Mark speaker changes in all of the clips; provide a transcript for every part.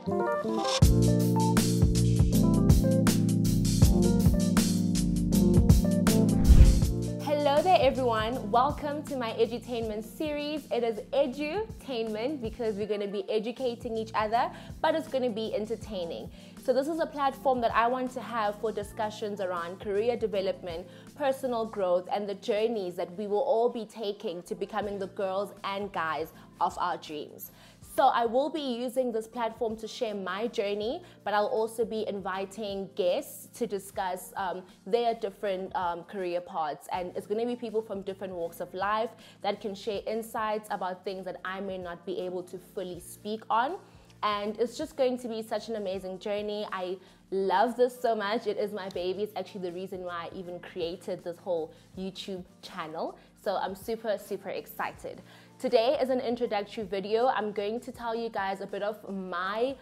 Speaker 1: Hello there everyone, welcome to my Edutainment series. It is Edutainment because we're going to be educating each other, but it's going to be entertaining. So this is a platform that I want to have for discussions around career development, personal growth, and the journeys that we will all be taking to becoming the girls and guys of our dreams. So I will be using this platform to share my journey, but I'll also be inviting guests to discuss their different career paths. And it's going to be people from different walks of life that can share insights about things that I may not be able to fully speak on. And it's just going to be such an amazing journey. I love this so much. It is my baby. It's actually the reason why I even created this whole YouTube channel. So I'm super, super excited. Today is an introductory video. I'm going to tell you guys a bit of my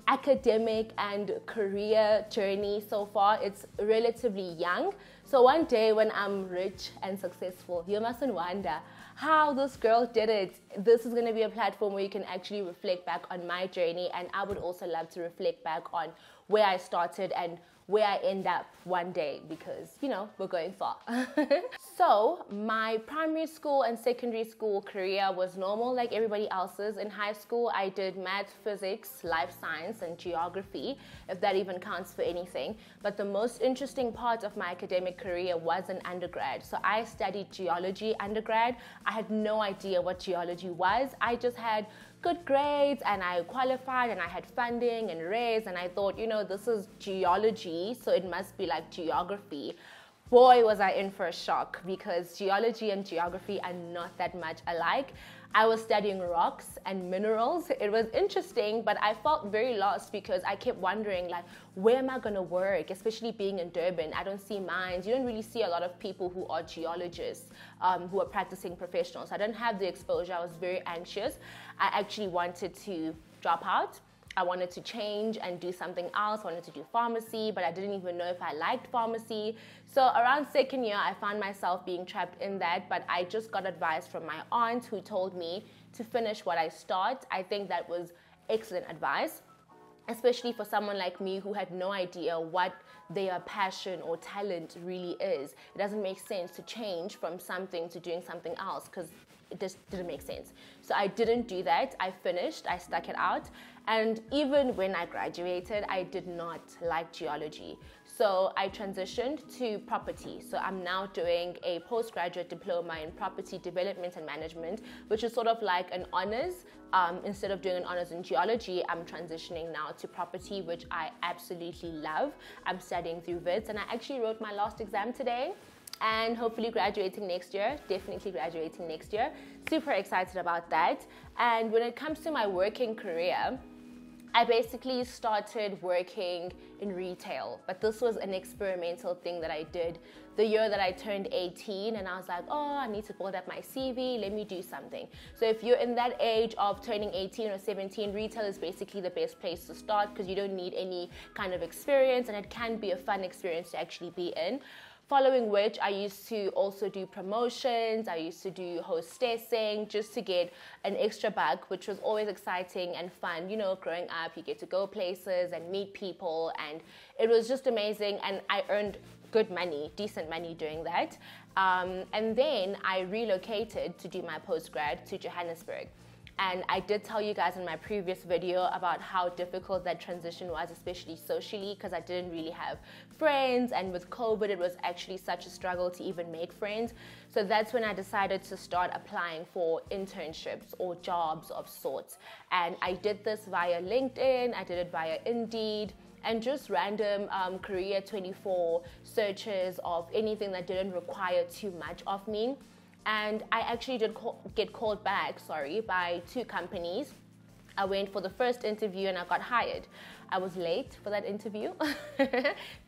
Speaker 1: academic and career journey so far. It's relatively young. So one day when I'm rich and successful, you mustn't wonder how this girl did it. This is going to be a platform where you can actually reflect back on my journey, and I would also love to reflect back on where I started and where I end up one day, because, you know, we're going far. So my primary school and secondary school career was normal like everybody else's. In high school, I did math, physics, life science, and geography, if that even counts for anything. But the most interesting part of my academic career was in undergrad. So I studied geology undergrad. I had no idea what geology was. I just had good grades and I qualified and I had funding and raise, and I thought, you know, this is geology, so it must be like geography. Boy, was I in for a shock, because geology and geography are not that much alike. I was studying rocks and minerals. It was interesting, but I felt very lost because I kept wondering, like, where am I going to work? Especially being in Durban, I don't see mines. You don't really see a lot of people who are geologists, who are practicing professionals. I don't have the exposure. I was very anxious. I actually wanted to drop out. I wanted to change and do something else. I wanted to do pharmacy, but I didn't even know if I liked pharmacy. So around second year, I found myself being trapped in that, but I just got advice from my aunt who told me to finish what I start. I think that was excellent advice, especially for someone like me who had no idea what their passion or talent really is. It doesn't make sense to change from something to doing something else, because it just didn't make sense. So I didn't do that. I finished, I stuck it out. And even when I graduated, I did not like geology. So I transitioned to property. So I'm now doing a postgraduate diploma in property development and management, which is sort of like an honors. Instead of doing an honors in geology, I'm transitioning now to property, which I absolutely love. I'm studying through VITS, and I actually wrote my last exam today, and hopefully graduating next year, definitely graduating next year. Super excited about that. And when it comes to my working career, I basically started working in retail, but this was an experimental thing that I did the year that I turned 18, and I was like, oh, I need to build up my CV, let me do something. So if you're in that age of turning 18 or 17, retail is basically the best place to start, because you don't need any kind of experience, and it can be a fun experience to actually be in. Following which, I used to also do promotions, I used to do hostessing just to get an extra buck, which was always exciting and fun. You know, growing up, you get to go places and meet people, and it was just amazing, and I earned good money, decent money doing that. And then I relocated to do my postgrad to Johannesburg. And I did tell you guys in my previous video about how difficult that transition was, especially socially, because I didn't really have friends. And with COVID, it was actually such a struggle to even make friends. So that's when I decided to start applying for internships or jobs of sorts. And I did this via LinkedIn, I did it via Indeed, and just random Career 24 searches of anything that didn't require too much of me. And I actually did get called back, by 2 companies. I went for the first interview and I got hired. I was late for that interview.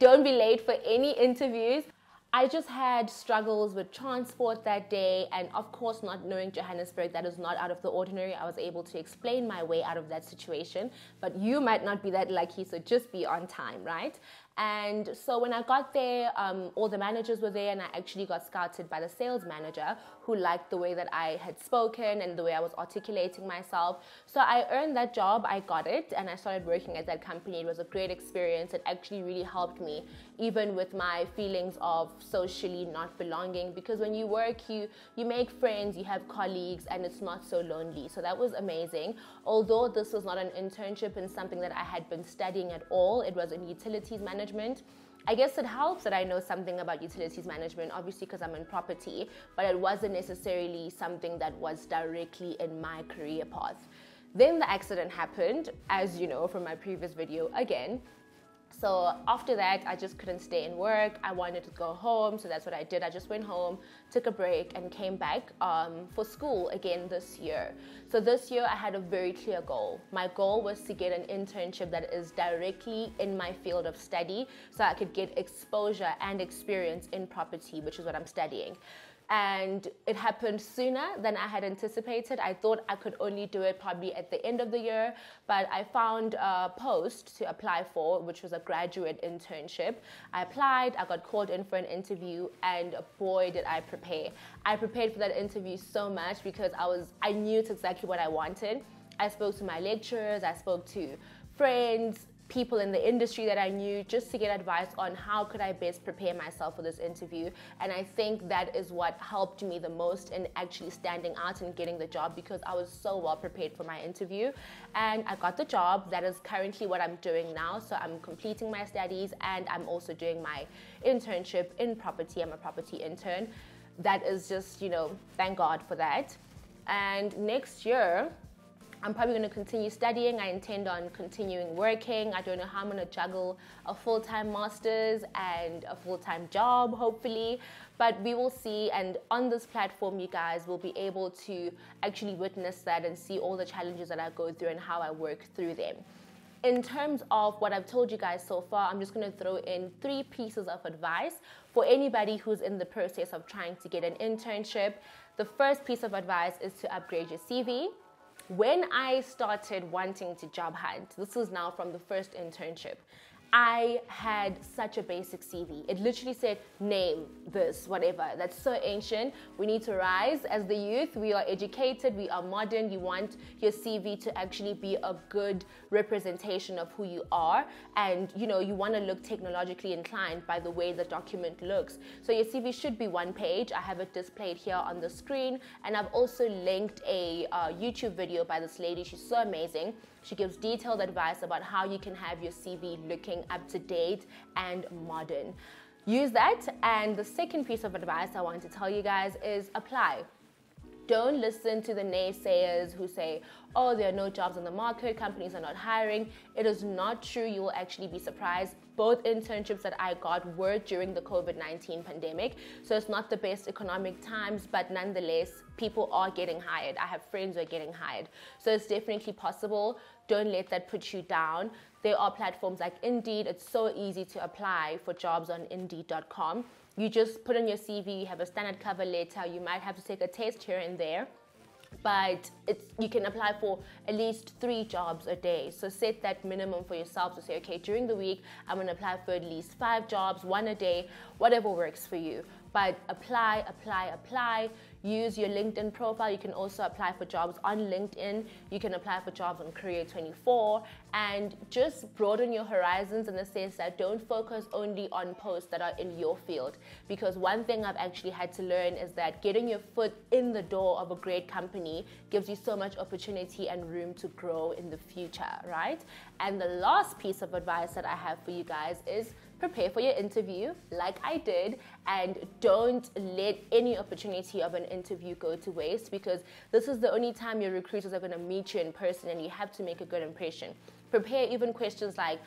Speaker 1: Don't be late for any interviews. I just had struggles with transport that day, and of course, not knowing Johannesburg, that is not out of the ordinary. I was able to explain my way out of that situation, but you might not be that lucky, so just be on time, right? And so when I got there, all the managers were there, and I actually got scouted by the sales manager, who liked the way that I had spoken and the way I was articulating myself. So I earned that job, I got it, and I started working at that company. It was a great experience. It actually really helped me, even with my feelings of socially not belonging, because when you work, you make friends, you have colleagues, and it's not so lonely. So that was amazing. Although this was not an internship in something that I had been studying at all, it was in utilities management. I guess it helps that I know something about utilities management, obviously because I'm in property, but it wasn't necessarily something that was directly in my career path. Then the accident happened, as you know from my previous video again. So after that, I just couldn't stay in work. I wanted to go home, so that's what I did. I just went home, took a break, and came back for school again this year. So this year, I had a very clear goal. My goal was to get an internship that is directly in my field of study, so I could get exposure and experience in property, which is what I'm studying. And it happened sooner than I had anticipated. I thought I could only do it probably at the end of the year, but I found a post to apply for, which was a graduate internship. I applied, I got called in for an interview, and boy, did I prepare. I prepared for that interview so much because I knew it's exactly what I wanted. I spoke to my lecturers, I spoke to friends, people in the industry that I knew, just to get advice on how could I best prepare myself for this interview. And I think that is what helped me the most in actually standing out and getting the job, because I was so well prepared for my interview. And I got the job. That is currently what I'm doing now. So I'm completing my studies, and I'm also doing my internship in property. I'm a property intern. That is just, thank God for that. And next year, I'm probably going to continue studying. I intend on continuing working. I don't know how I'm going to juggle a full-time master's and a full-time job, hopefully, but we will see. And on this platform, you guys will be able to actually witness that and see all the challenges that I go through and how I work through them. In terms of what I've told you guys so far, I'm just going to throw in 3 pieces of advice for anybody who's in the process of trying to get an internship. The first piece of advice is to upgrade your CV. When I started wanting to job hunt, this was now from the first internship, I had such a basic CV. It literally said, name this, whatever. That's so ancient. We need to rise as the youth. We are educated. We are modern. You want your CV to actually be a good representation of who you are. And, you want to look technologically inclined by the way the document looks. So your CV should be 1 page. I have it displayed here on the screen. And I've also linked a YouTube video by this lady. She's so amazing. She gives detailed advice about how you can have your CV looking up to date and modern. Use that. And the second piece of advice I want to tell you guys is apply. Don't listen to the naysayers who say, oh, there are no jobs on the market, companies are not hiring. It is not true. You will actually be surprised. Both internships that I got were during the COVID-19 pandemic. So it's not the best economic times, but nonetheless, people are getting hired. I have friends who are getting hired. So it's definitely possible. Don't let that put you down. There are platforms like Indeed. It's so easy to apply for jobs on Indeed.com. You just put in your CV, you have a standard cover letter. You might have to take a test here and there, but you can apply for at least 3 jobs a day. So set that minimum for yourself to say, okay, during the week, I'm going to apply for at least 5 jobs, 1 a day, whatever works for you. But apply, apply, apply. Use your LinkedIn profile. You can also apply for jobs on LinkedIn. You can apply for jobs on Career24, and just broaden your horizons in the sense that don't focus only on posts that are in your field. Because one thing I've actually had to learn is that getting your foot in the door of a great company gives you so much opportunity and room to grow in the future, right? And the last piece of advice that I have for you guys is prepare for your interview like I did, and don't let any opportunity of an interview go to waste, because this is the only time your recruiters are going to meet you in person, and you have to make a good impression. Prepare even questions like,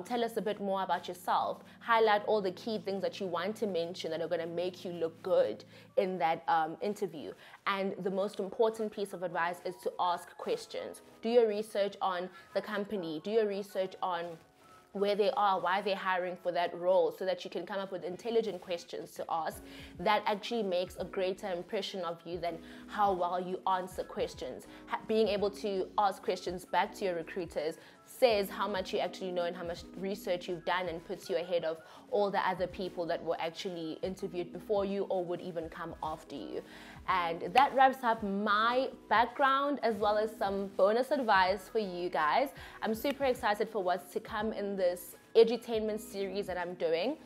Speaker 1: tell us a bit more about yourself. Highlight all the key things that you want to mention that are going to make you look good in that interview. And the most important piece of advice is to ask questions. Do your research on the company. Do your research on where they are, why they're hiring for that role, so that you can come up with intelligent questions to ask. That actually makes a greater impression of you than how well you answer questions. Being able to ask questions back to your recruiters says how much you actually know and how much research you've done, and puts you ahead of all the other people that were actually interviewed before you or would even come after you. And that wraps up my background as well as some bonus advice for you guys. I'm super excited for what's to come in this edutainment series that I'm doing.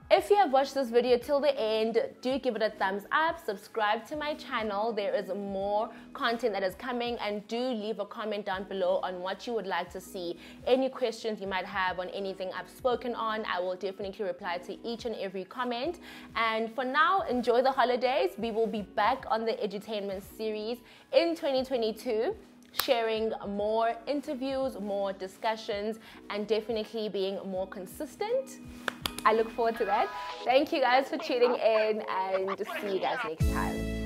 Speaker 1: If you have watched this video till the end, do give it a thumbs up, subscribe to my channel. There is more content that is coming, and do leave a comment down below on what you would like to see. Any questions you might have on anything I've spoken on, I will definitely reply to each and every comment. And for now, enjoy the holidays. We will be back on the Edutainment series in 2022. Sharing more interviews, more discussions, and definitely being more consistent. I look forward to that. Thank you guys for tuning in, and see you guys next time.